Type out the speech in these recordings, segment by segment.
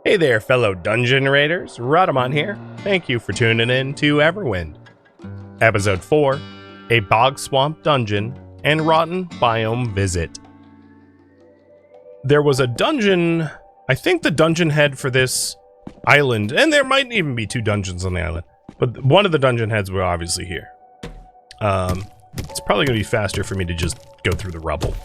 Hey there, fellow dungeon raiders. Rhadamant here. Thank you for tuning in to Everwind. Episode 4, a Bogswamp dungeon and rotten biome visit. There was a dungeon, I think the dungeon head for this island, and there might even be two dungeons on the island, but one of the dungeon heads were obviously here. It's probably going to be faster for me to just go through the rubble.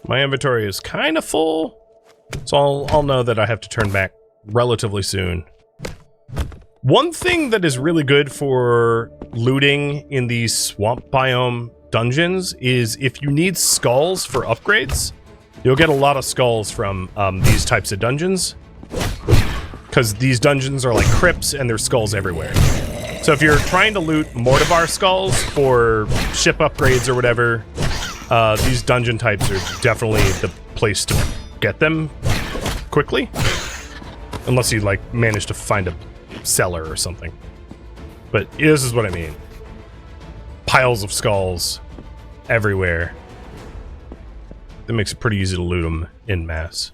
My inventory is kind of full, so I'll know that I have to turn back relatively soon. One thing that is really good for looting in these swamp biome dungeons is if you need skulls for upgrades, you'll get a lot of skulls from these types of dungeons, because these dungeons are like crypts and there's skulls everywhere. So if you're trying to loot Mortivar skulls for ship upgrades or whatever, these dungeon types are definitely the place to get them quickly. Unless you, like, manage to find a cellar or something. But this is what I mean. Piles of skulls everywhere. That makes it pretty easy to loot them en masse.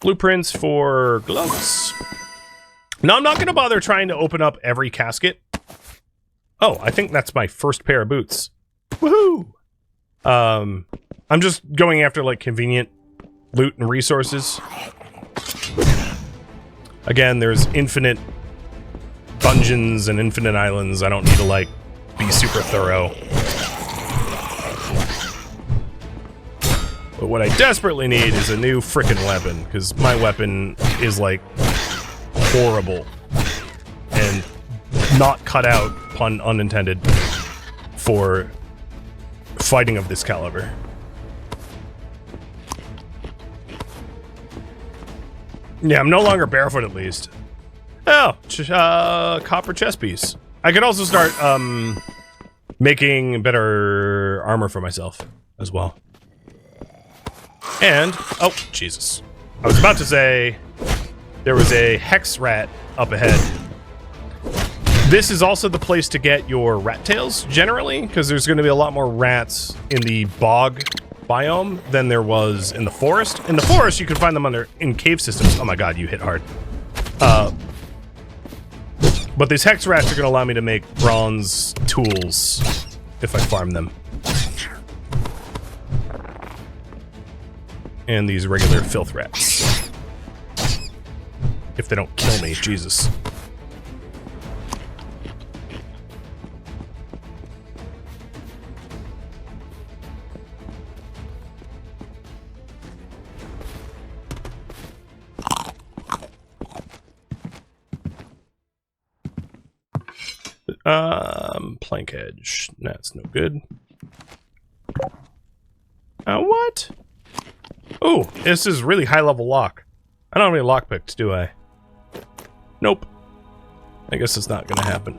Blueprints for gloves. No, I'm not going to bother trying to open up every casket. Oh, I think that's my first pair of boots. Woohoo! I'm just going after, like, convenient loot and resources. Again, there's infinite dungeons and infinite islands. I don't need to, like, be super thorough. But what I desperately need is a new frickin' weapon, because my weapon is, like, horrible. And not cut out, pun unintended, for fighting of this caliber. Yeah, I'm no longer barefoot at least. Oh, copper chest piece. I could also start making better armor for myself as well. And, oh, Jesus. I was about to say there was a hex rat up ahead. This is also the place to get your rat tails, generally, because there's going to be a lot more rats in the bog biome than there was in the forest. In the forest, you can find them in cave systems. Oh my god, you hit hard. But these hex rats are going to allow me to make bronze tools if I farm them. And these regular filth rats. If they don't kill me, Jesus. Plank edge. That's no good. What? Oh, this is really high level lock. I don't have any lockpicks, do I? Nope. I guess it's not gonna happen.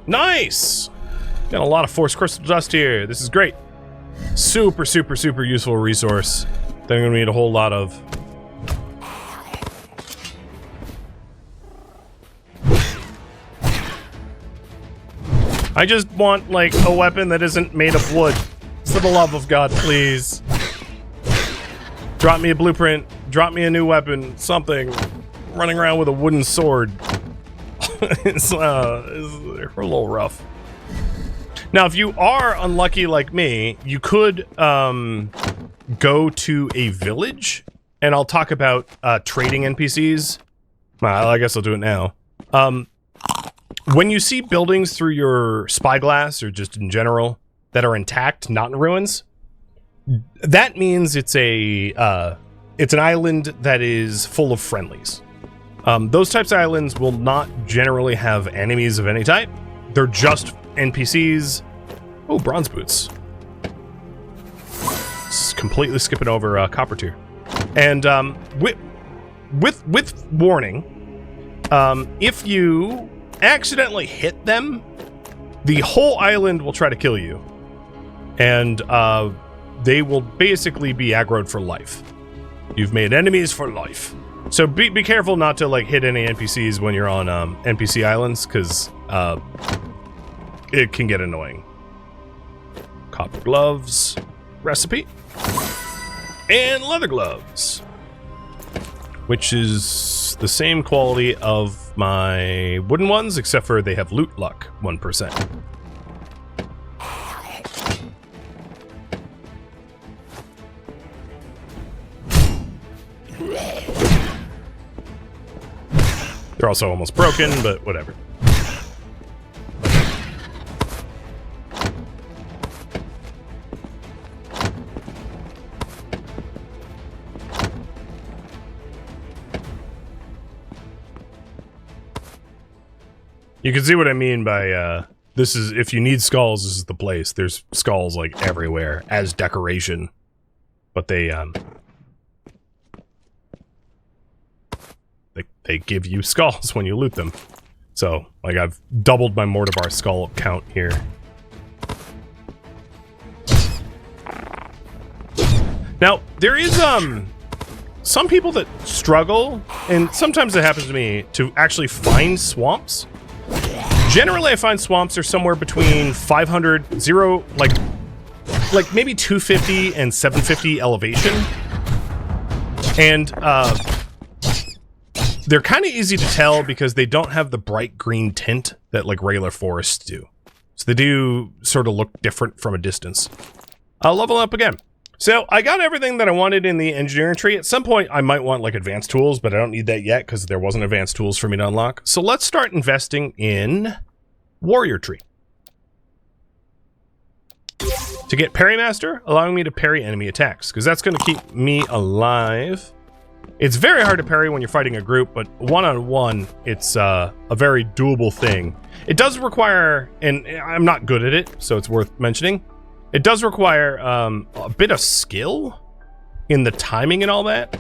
Nice! Got a lot of force crystal dust here. This is great. Super, super, super useful resource that I'm gonna need a whole lot of. I just want, like, a weapon that isn't made of wood. For the love of God, please. Drop me a blueprint. Drop me a new weapon. Something. Running around with a wooden sword. It's a little rough. Now, if you are unlucky like me, you could go to a village, and I'll talk about trading NPCs. Well, I guess I'll do it now. When you see buildings through your spyglass, or just in general, that are intact, not in ruins, that means it's an island that is full of friendlies. Those types of islands will not generally have enemies of any type. They're just NPCs. Oh, bronze boots. Completely skipping over copper tier. And with warning, if you accidentally hit them, the whole island will try to kill you. And they will basically be aggroed for life. You've made enemies for life. So be careful not to like hit any NPCs when you're on NPC islands, because it can get annoying. Copper gloves, recipe, and leather gloves, which is the same quality of my wooden ones, except for they have loot luck 1%. They're also almost broken, but whatever. You can see what I mean by, this is, if you need skulls, this is the place. There's skulls, like, everywhere, as decoration. But they give you skulls when you loot them. So, like, I've doubled my Mortivar skull count here. Now, there is, some people that struggle, and sometimes it happens to me, to actually find swamps. Generally, I find swamps are somewhere between 500, like maybe 250 and 750 elevation. And, they're kind of easy to tell because they don't have the bright green tint that like regular forests do. So they do sort of look different from a distance. I'll level up again. So I got everything that I wanted in the engineering tree. At some point I might want like advanced tools, but I don't need that yet because there wasn't advanced tools for me to unlock. So let's start investing in warrior tree. To get Parry Master, allowing me to parry enemy attacks, because that's going to keep me alive. It's very hard to parry when you're fighting a group, but one-on-one, it's a very doable thing. It does require, and I'm not good at it, so it's worth mentioning, it does require a bit of skill in the timing and all that.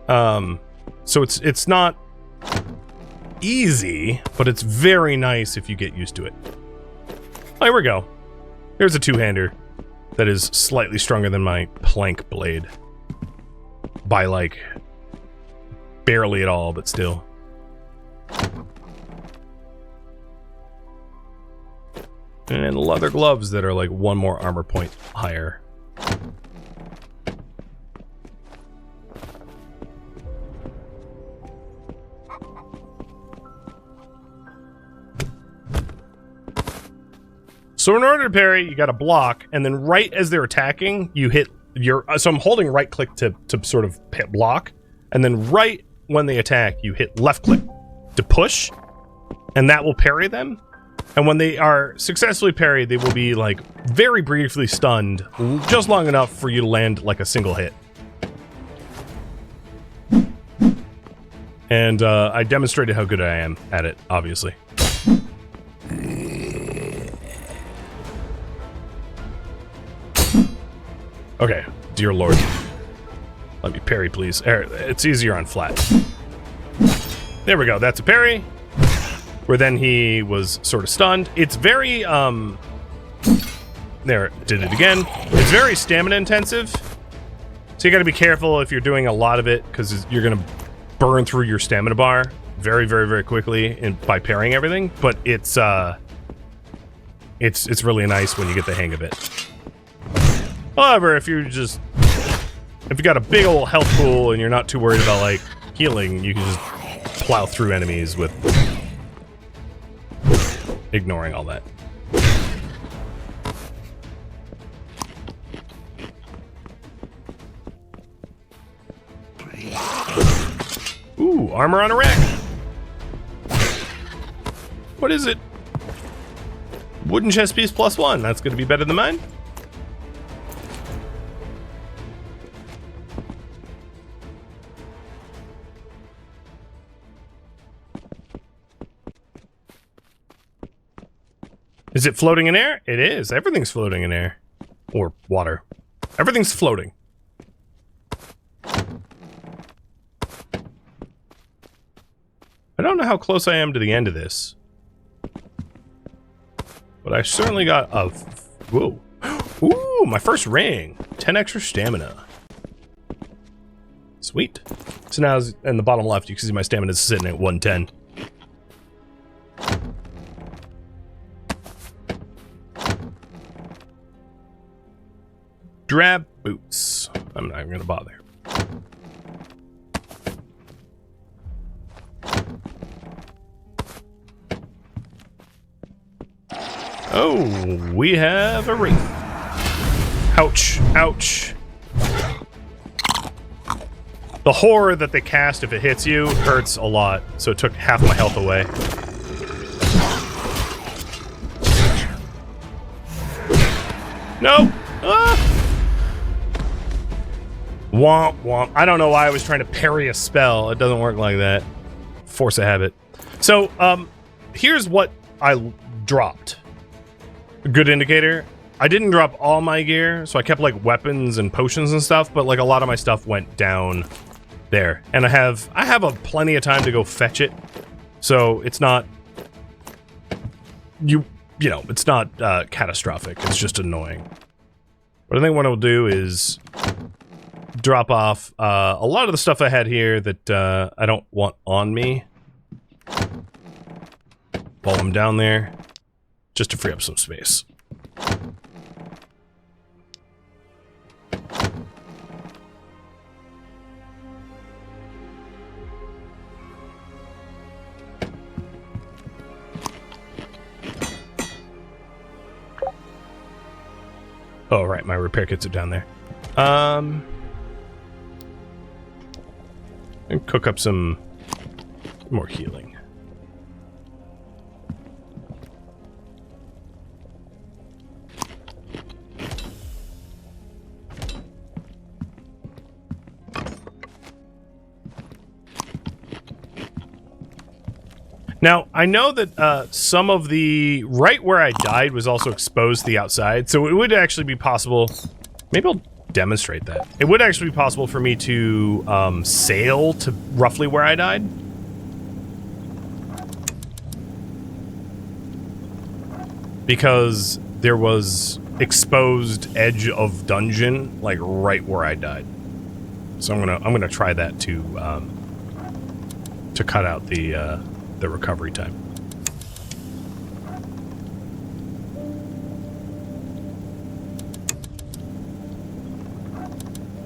So it's not easy, but it's very nice if you get used to it. Oh, here we go. Here's a two-hander that is slightly stronger than my plank blade. By like barely at all, but still. And leather gloves that are like one more armor point higher. So in order to parry, you got to block, and then right as they're attacking, you hit your... So I'm holding right click to sort of hit block, and then right when they attack, you hit left click to push, and that will parry them. And when they are successfully parried, they will be like very briefly stunned, just long enough for you to land like a single hit. And I demonstrated how good I am at it, obviously. Okay, dear lord. Let me parry, please. It's easier on flat. There we go, that's a parry. Where then he was sort of stunned. It's very, there, did it again. It's very stamina intensive. So you gotta be careful if you're doing a lot of it, because you're gonna burn through your stamina bar very, very, very quickly by parrying everything. But it's really nice when you get the hang of it. However, if you got a big old health pool and you're not too worried about like healing, you can just plow through enemies with ignoring all that. Ooh, armor on a rack. What is it? Wooden chest piece +1. That's going to be better than mine. Is it floating in air? It is. Everything's floating in air. Or water. Everything's floating. don't know how close I am to the end of this. But I certainly got a... Whoa. Ooh, my first ring. 10 extra stamina. Sweet. So now in the bottom left, you can see my stamina is sitting at 110. Drab boots. I'm not even going to bother. Oh, we have a wraith. Ouch. Ouch. The horror that they cast if it hits you hurts a lot, so it took half my health away. No! Ah! Womp womp. I don't know why I was trying to parry a spell. It doesn't work like that. Force a habit. So, here's what I dropped. A good indicator. I didn't drop all my gear, so I kept like weapons and potions and stuff, but like a lot of my stuff went down there. And I have a plenty of time to go fetch it. So it's not you know, it's not catastrophic. It's just annoying. But I think what I'll do is drop off a lot of the stuff I had here that I don't want on me. Pull them down there just to free up some space. Oh, right, my repair kits are down there. And cook up some more healing. Now, I know that some of the... right where I died was also exposed to the outside, so it would actually be possible... maybe I'll demonstrate that. It would actually be possible for me to sail to roughly where I died. Because there was exposed edge of dungeon, like right where I died. So I'm gonna try that to cut out the recovery time.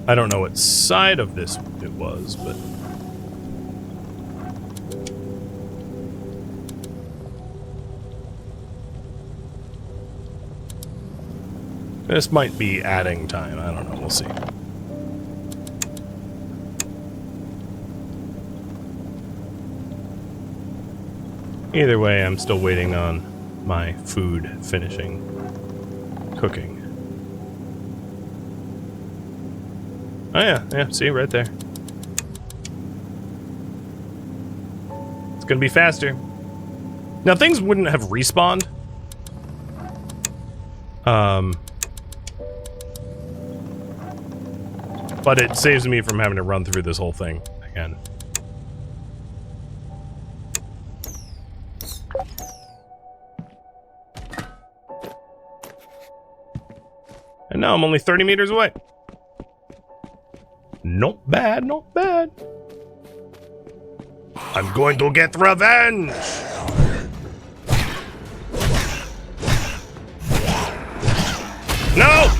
I don't know what side of this it was, but this might be adding time. I don't know. We'll see. Either way, I'm still waiting on my food finishing cooking. Oh yeah, see, right there. It's gonna be faster. Now, things wouldn't have respawned. But it saves me from having to run through this whole thing again. And now I'm only 30 meters away. Not bad, not bad. I'm going to get revenge! No!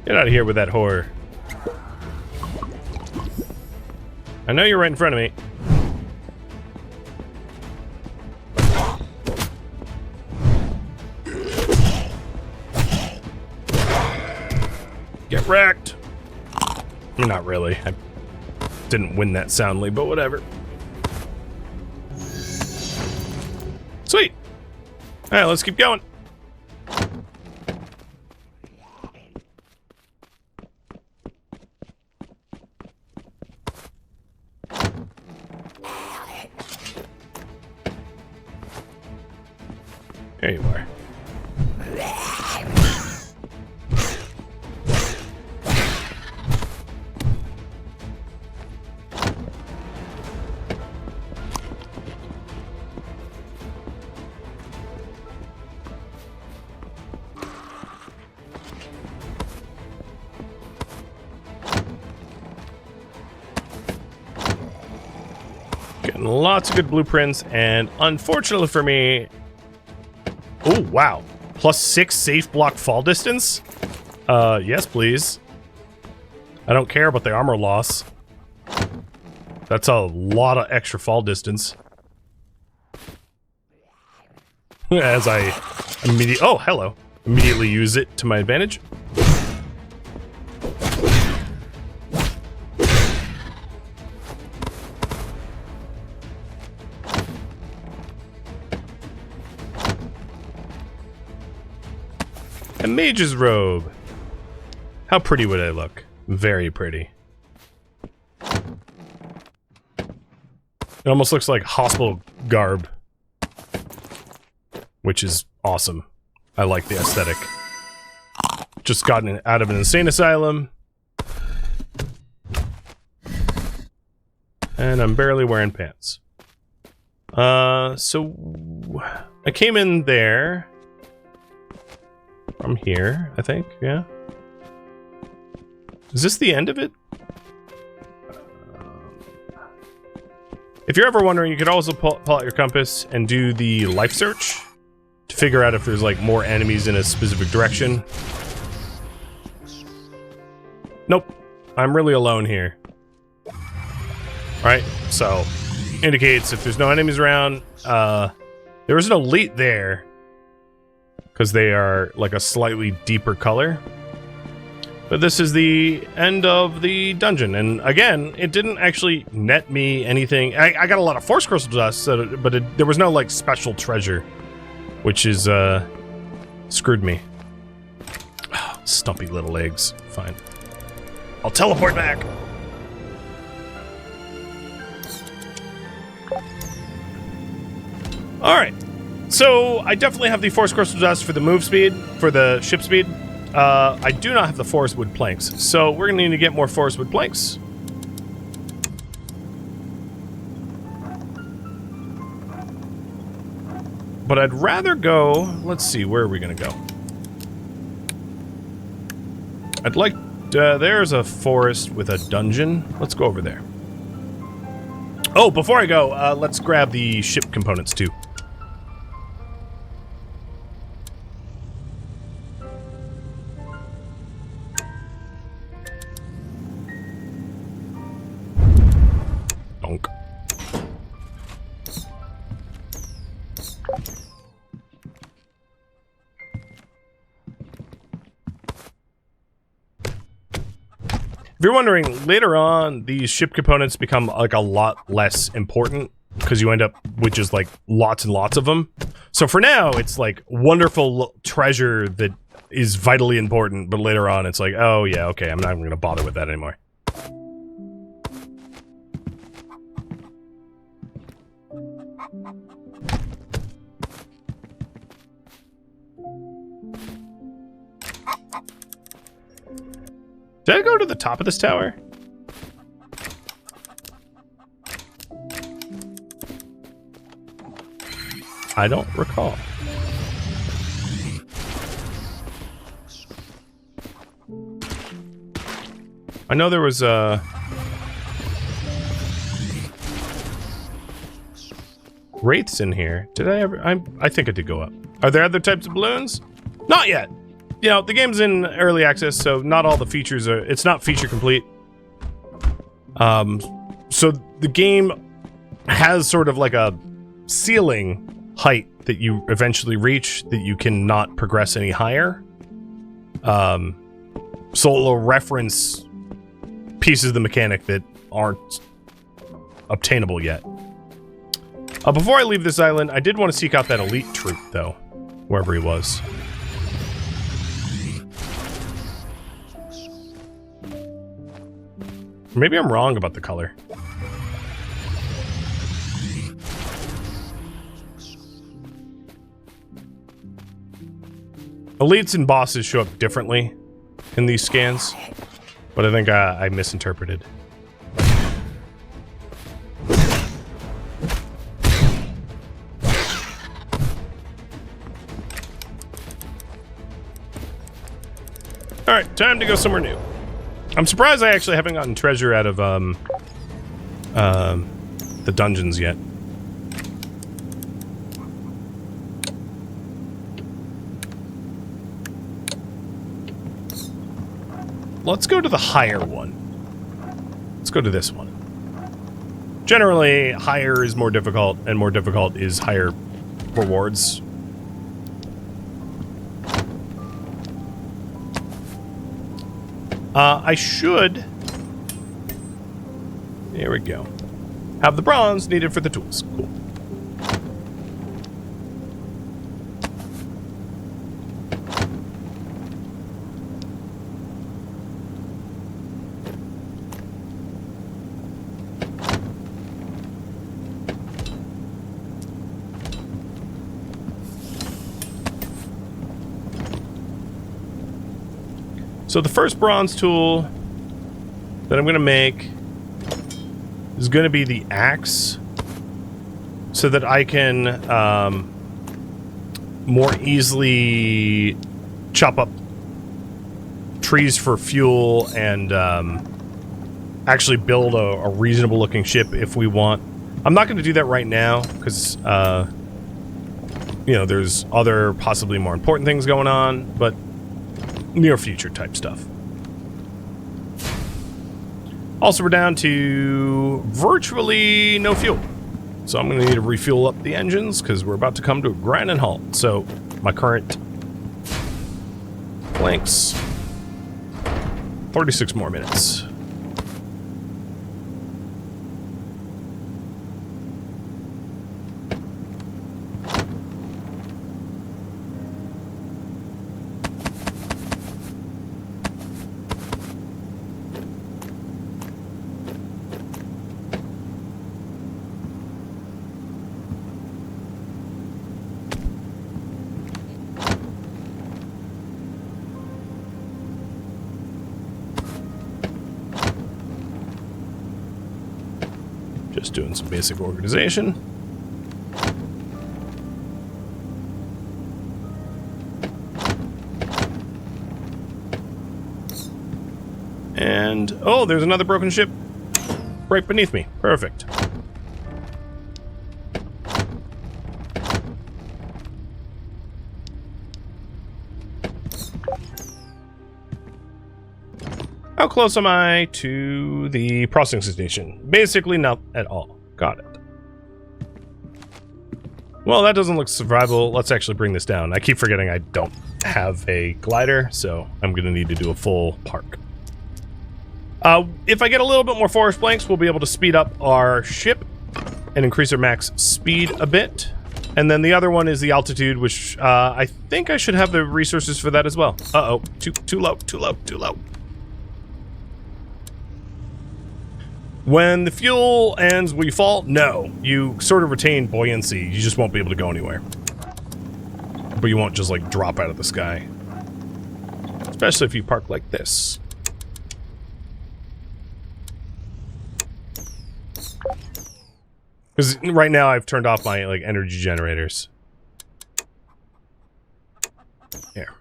Get out of here with that horror. I know you're right in front of me. Get wrecked! Not really. I didn't win that soundly, but whatever. Sweet! Alright, let's keep going. There you are. Getting lots of good blueprints, and unfortunately for me... Oh, wow. +6 safe block fall distance? Yes, please. I don't care about the armor loss. That's a lot of extra fall distance. As I immediately... Oh, hello. Immediately use it to my advantage. A mage's robe. How pretty would I look? Very pretty. It almost looks like hospital garb, which is awesome. I like the aesthetic. Just gotten out of an insane asylum. And I'm barely wearing pants. So I came in there from here, I think, yeah. Is this the end of it? If you're ever wondering, you could also pull out your compass and do the life search to figure out if there's like more enemies in a specific direction. Nope, I'm really alone here. Right, so indicates if there's no enemies around. There is an elite there because they are like a slightly deeper color. But this is the end of the dungeon, and again, it didn't actually net me anything. I got a lot of force crystal dust, but there was no like special treasure, which is screwed me. Oh, stumpy little legs. Fine, I'll teleport back. All right, so I definitely have the force crystal dust for the move speed, for the ship speed. I do not have the forest wood planks, so we're gonna need to get more forest wood planks. But I'd rather go... Let's see, where are we gonna go? I'd like... there's a forest with a dungeon. Let's go over there. Oh, before I go, let's grab the ship components too. If you're wondering, later on, these ship components become like a lot less important because you end up with just like lots and lots of them. So for now, it's like wonderful treasure that is vitally important, but later on, it's like, oh yeah, okay, I'm not even going to bother with that anymore. Did I go to the top of this tower? I don't recall. I know there was wraiths in here. Did I ever? I think I did go up. Are there other types of balloons? Not yet. You know, the game's in early access, so not all the features are... It's not feature complete. So the game has sort of like a ceiling height that you eventually reach that you cannot progress any higher. So it'll reference pieces of the mechanic that aren't obtainable yet. Before I leave this island, I did want to seek out that elite troop, though, wherever he was. Maybe I'm wrong about the color. Elites and bosses show up differently in these scans, but I think I misinterpreted. Alright, time to go somewhere new. the the dungeons yet. Let's go to the higher one. Let's go to this one. Generally, higher is more difficult, and more difficult is higher rewards. I should... There we go. Have the bronze needed for the tools. Cool. So the first bronze tool that I'm going to make is going to be the axe, so that I can more easily chop up trees for fuel and actually build a reasonable looking ship if we want. I'm not going to do that right now because you know, there's other possibly more important things going on, but near future type stuff. Also, we're down to virtually no fuel. So I'm going to need to refuel up the engines because we're about to come to a grinding halt. So my current planks, 36 more minutes. Just doing some basic organization. And, oh, there's another broken ship right beneath me. Perfect. How close am I to the processing station? Basically not at all. Got it. Well, that doesn't look survivable. Let's actually bring this down. I keep forgetting I don't have a glider, so I'm going to need to do a full park. If I get a little bit more forest planks, we'll be able to speed up our ship and increase our max speed a bit. And then the other one is the altitude, which I think I should have the resources for that as well. Uh-oh. Too low, too low, too low. When the fuel ends, will you fall? No. You sort of retain buoyancy. You just won't be able to go anywhere. But you won't just, like, drop out of the sky. Especially if you park like this. Because right now I've turned off my, like, energy generators. Here.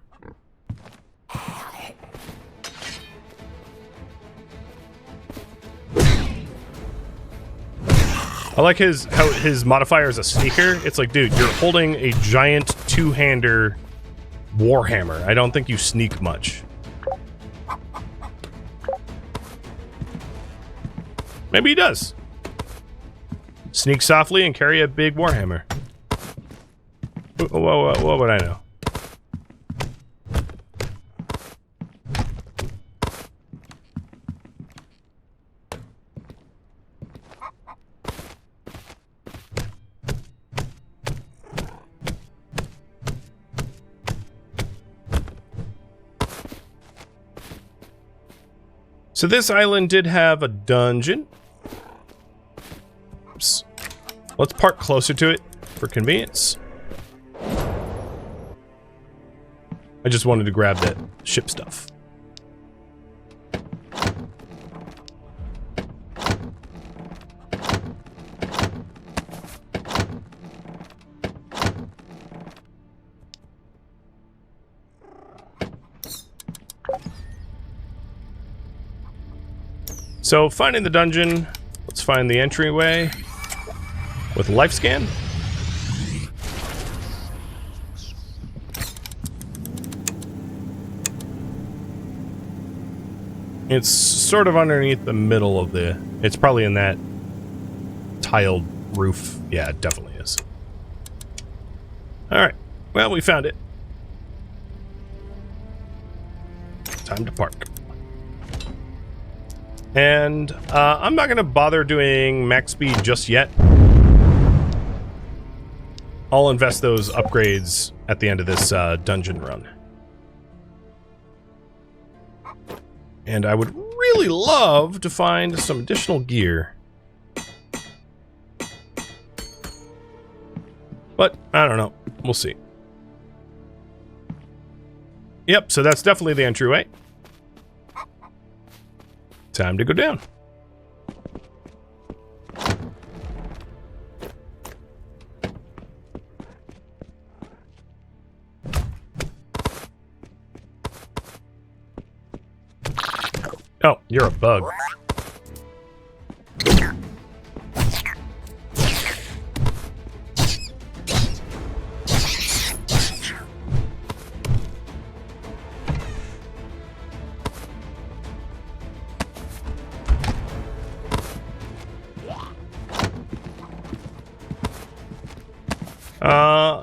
I like how his modifier is a sneaker. It's like, dude, you're holding a giant two-hander warhammer. I don't think you sneak much. Maybe he does. Sneak softly and carry a big warhammer. What would I know? So this island did have a dungeon. Oops. Let's park closer to it for convenience. I just wanted to grab that ship stuff. So, finding the dungeon, let's find the entryway. With life scan? It's sort of underneath the middle of the... It's probably in that tiled roof. Yeah, it definitely is. Alright. Well, we found it. Time to park. And I'm not going to bother doing max speed just yet. I'll invest those upgrades at the end of this dungeon run. And I would really love to find some additional gear. But, I don't know. We'll see. Yep, so that's definitely the entryway. Time to go down. Oh, you're a bug.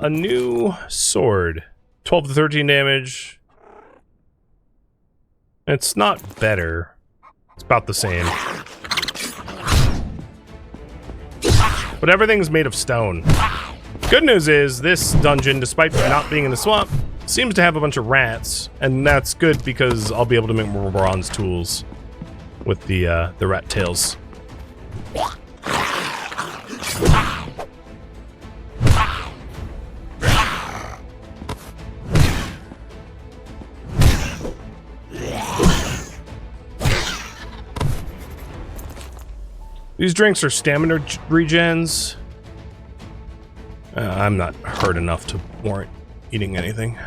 A new sword. 12 to 13 damage. It's not better. It's about the same. But everything's made of stone. Good news is, this dungeon, despite not being in the swamp, seems to have a bunch of rats. And that's good because I'll be able to make more bronze tools with the rat tails. These drinks are stamina regens. I'm not hurt enough to warrant eating anything.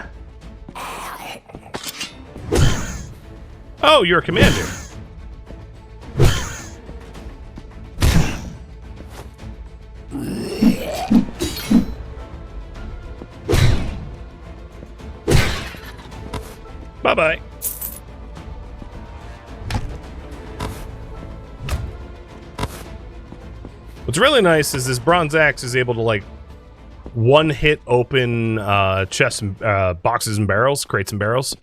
Oh, you're a commander. Bye-bye. What's really nice is this bronze axe is able to, like, one-hit open chests, and, boxes and barrels, crates and barrels,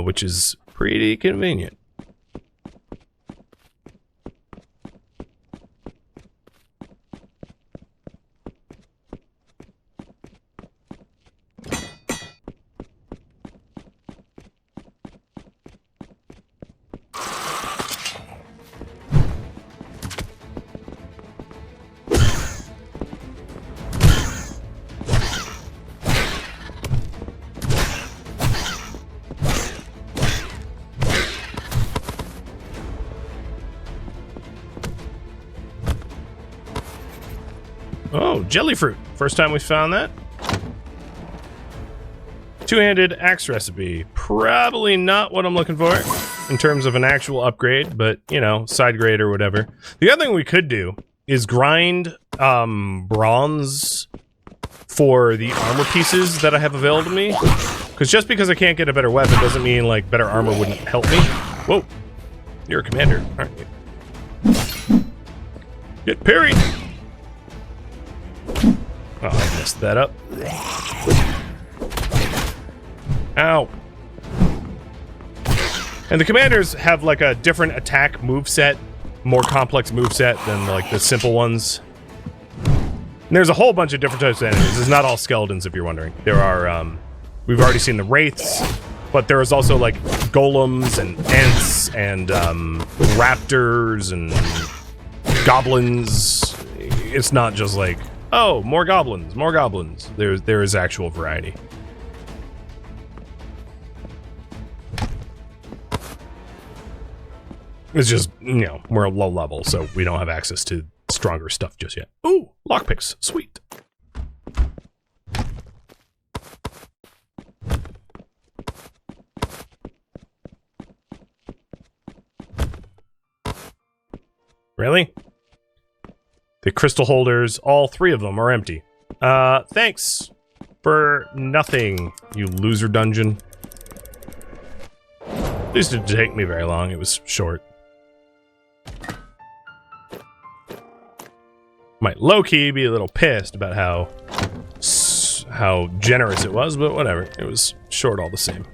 which is pretty convenient. Oh, jelly fruit. First time we found that. Two-handed axe recipe. Probably not what I'm looking for in terms of an actual upgrade, but, you know, side grade or whatever. The other thing we could do is grind bronze for the armor pieces that I have available to me. Because just because I can't get a better weapon doesn't mean, like, better armor wouldn't help me. Whoa. You're a commander, aren't you? Get parried! Oh, I messed that up. Ow. And the commanders have, like, a different attack moveset, more complex moveset than, like, the simple ones. And there's a whole bunch of different types of enemies. It's not all skeletons, if you're wondering. There are, we've already seen the wraiths, but there is also, like, golems and ents and, raptors and goblins. It's not just, like, oh, more goblins, more goblins. There is actual variety. It's just, you know, we're low level, so we don't have access to stronger stuff just yet. Ooh, lockpicks, sweet. Really? The crystal holders, all 3 of them are empty. Thanks for nothing, you loser dungeon. At least it didn't take me very long, it was short. Might low-key be a little pissed about how generous it was, but whatever. It was short all the same.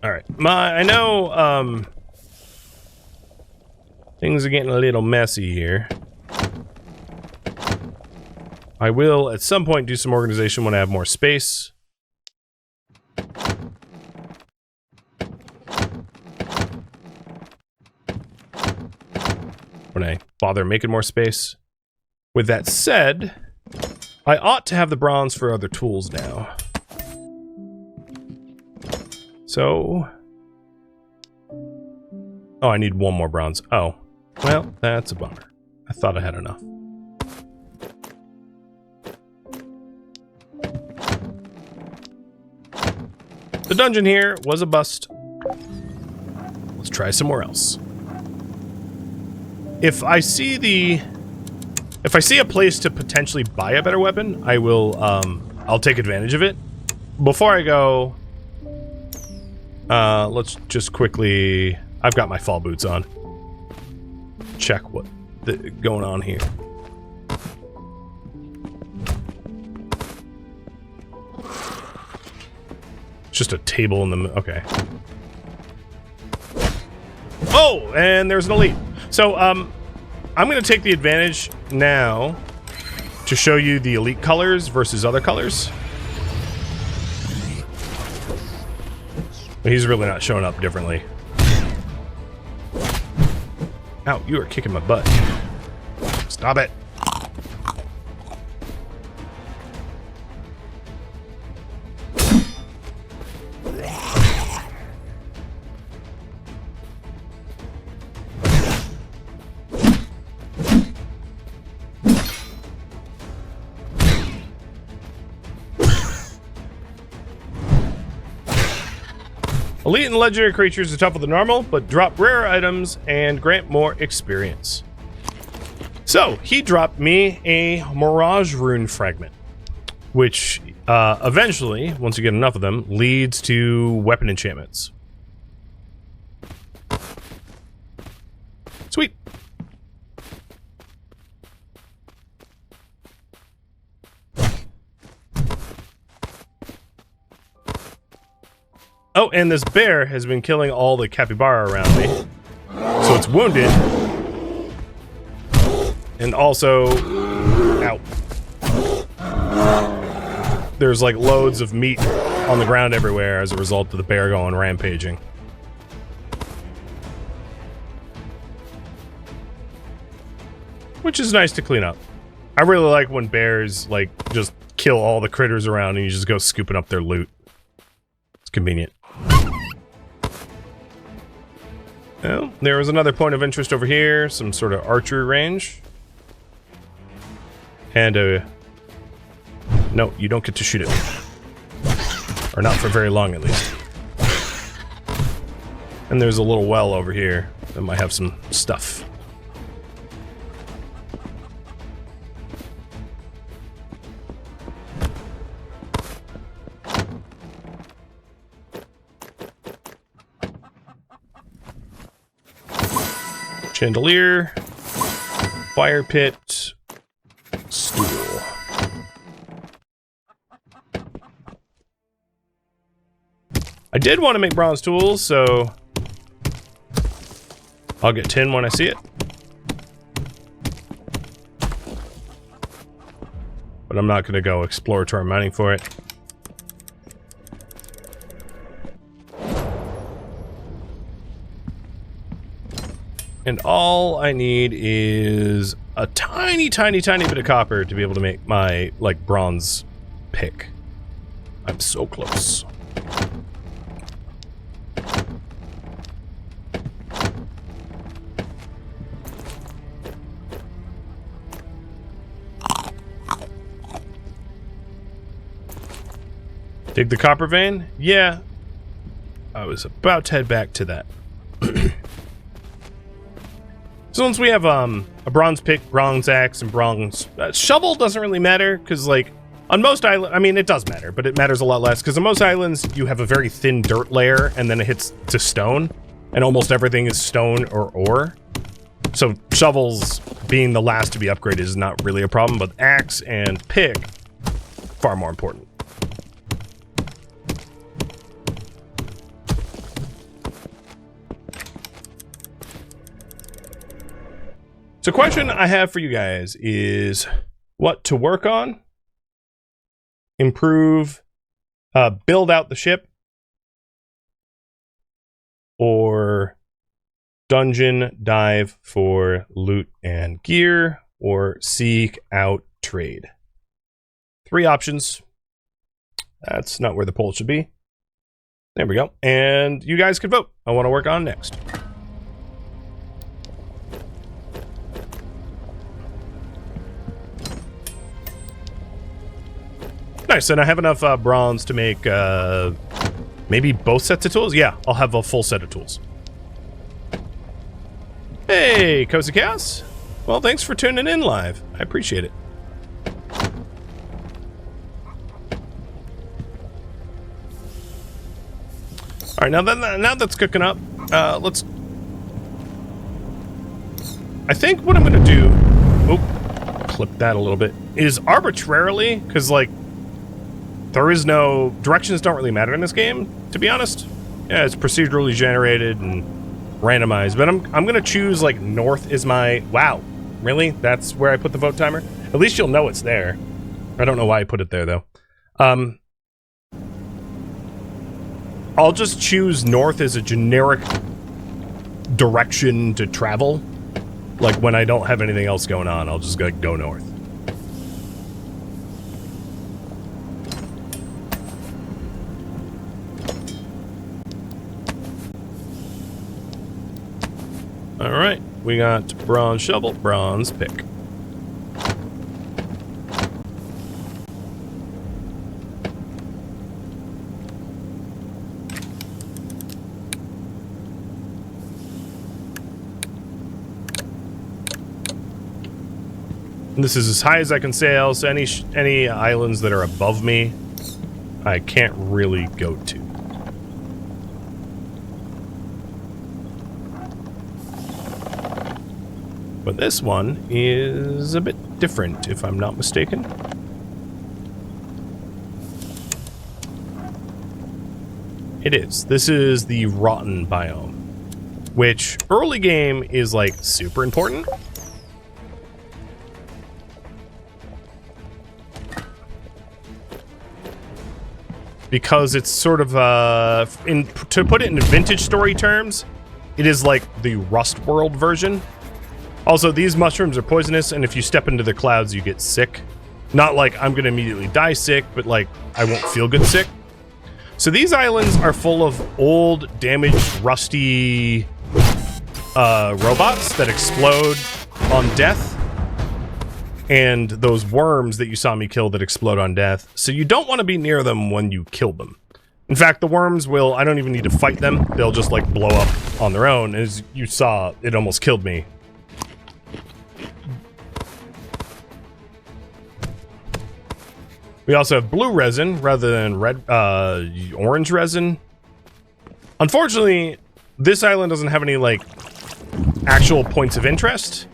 Alright, I know, things are getting a little messy here. I will, at some point, do some organization when I have more space. When I bother making more space. With that said, I ought to have the bronze for other tools now. So... oh, I need 1 more bronze. Oh. Well, that's a bummer. I thought I had enough. The dungeon here was a bust. Let's try somewhere else. If I see a place to potentially buy a better weapon, I will, I'll take advantage of it. Before I go, let's just quickly, I've got my fall boots on. Check what's going on here. It's just a table in the, okay. Oh, and there's an elite. So, I'm going to take the advantage now to show you the elite colors versus other colors. He's really not showing up differently. Ow, you are kicking my butt. Stop it. Elite and legendary creatures are tougher than normal, but drop rare items and grant more experience. So, he dropped me a Mirage Rune Fragment, which eventually, once you get enough of them, leads to weapon enchantments. Sweet. Oh, and this bear has been killing all the capybara around me. So it's wounded. And also... ow. There's like loads of meat on the ground everywhere as a result of the bear going rampaging. Which is nice to clean up. I really like when bears, like, just kill all the critters around and you just go scooping up their loot. It's convenient. Well, there was another point of interest over here, some sort of archery range. And no, you don't get to shoot it. Or not for very long, at least. And there's a little well over here that might have some stuff. Chandelier, fire pit, stool. I did want to make bronze tools, so I'll get tin when I see it. But I'm not going to go exploratory mining for it. And all I need is a tiny, tiny, tiny bit of copper to be able to make my, like, bronze pick. I'm so close. Dig the copper vein? Yeah. I was about to head back to that. So once we have a bronze pick, bronze axe, and bronze shovel, doesn't really matter because like on most islands, I mean it does matter, but it matters a lot less because on most islands you have a very thin dirt layer and then it hits to stone, and almost everything is stone or ore. So shovels being the last to be upgraded is not really a problem, but axe and pick far more important. So question I have for you guys is what to work on, improve, build out the ship, or dungeon dive for loot and gear, or seek out trade. 3 options. That's not where the poll should be. There we go. And you guys can vote on what I work on next. Nice, and I have enough bronze to make maybe both sets of tools? Yeah, I'll have a full set of tools. Hey, Cozy Chaos. Well, thanks for tuning in live. I appreciate it. All right, now that's cooking up, let's... I think what I'm gonna do... Oh, clip that a little bit. Is arbitrarily, because, like, there is no... Directions don't really matter in this game, to be honest. Yeah, it's procedurally generated and randomized, but I'm gonna choose, like, north is my... Wow, really? That's where I put the vote timer? At least you'll know it's there. I don't know why I put it there, though. I'll just choose north as a generic direction to travel. Like, when I don't have anything else going on, I'll just go north. Alright, we got bronze shovel, bronze pick. And this is as high as I can sail, so any islands that are above me, I can't really go to. But this one is a bit different, if I'm not mistaken. It is. This is the rotten biome, which early game is like super important. Because it's sort of, to put it in vintage story terms, it is like the Rust World version. Also, these mushrooms are poisonous, and if you step into the clouds, you get sick. Not like I'm gonna immediately die sick, but like I won't feel good sick. So these islands are full of old, damaged, rusty robots that explode on death. And those worms that you saw me kill that explode on death. So you don't want to be near them when you kill them. In fact, the worms will, I don't even need to fight them. They'll just like blow up on their own. As you saw, it almost killed me. We also have blue resin rather than orange resin. Unfortunately, this island doesn't have any like actual points of interest.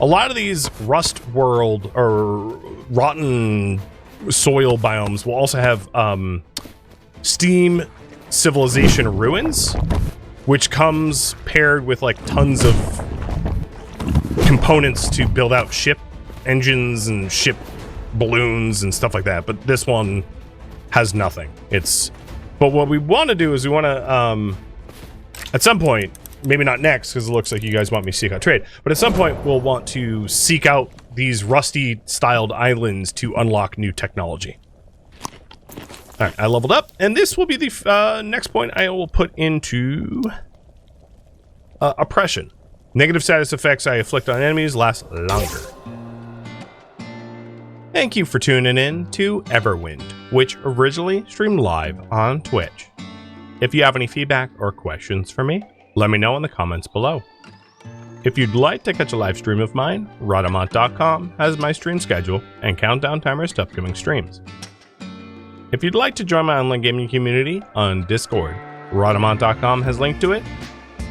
A lot of these Rust World or rotten soil biomes will also have steam civilization ruins, which comes paired with like tons of components to build out ship engines and ship balloons and stuff like that. But this one has nothing. But what we want to do is we want to at some point, maybe not next, because it looks like you guys want me to seek out trade. But at some point, we'll want to seek out these rusty-styled islands to unlock new technology. Alright, I leveled up, and this will be the next point I will put into oppression. Negative status effects I inflict on enemies last longer. Thank you for tuning in to Everwind, which originally streamed live on Twitch. If you have any feedback or questions for me, let me know in the comments below. If you'd like to catch a live stream of mine, Rhadamant.com has my stream schedule and countdown timers to upcoming streams. If you'd like to join my online gaming community on Discord, Rhadamant.com has linked to it,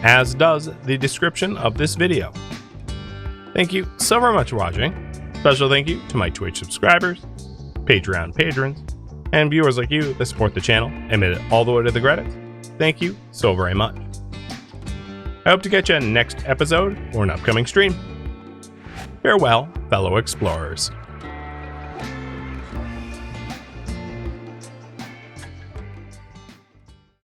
as does the description of this video. Thank you so very much for watching. Special thank you to my Twitch subscribers, Patreon patrons, and viewers like you that support the channel and made it all the way to the credits. Thank you so very much. I hope to catch you in the next episode or an upcoming stream. Farewell, fellow explorers.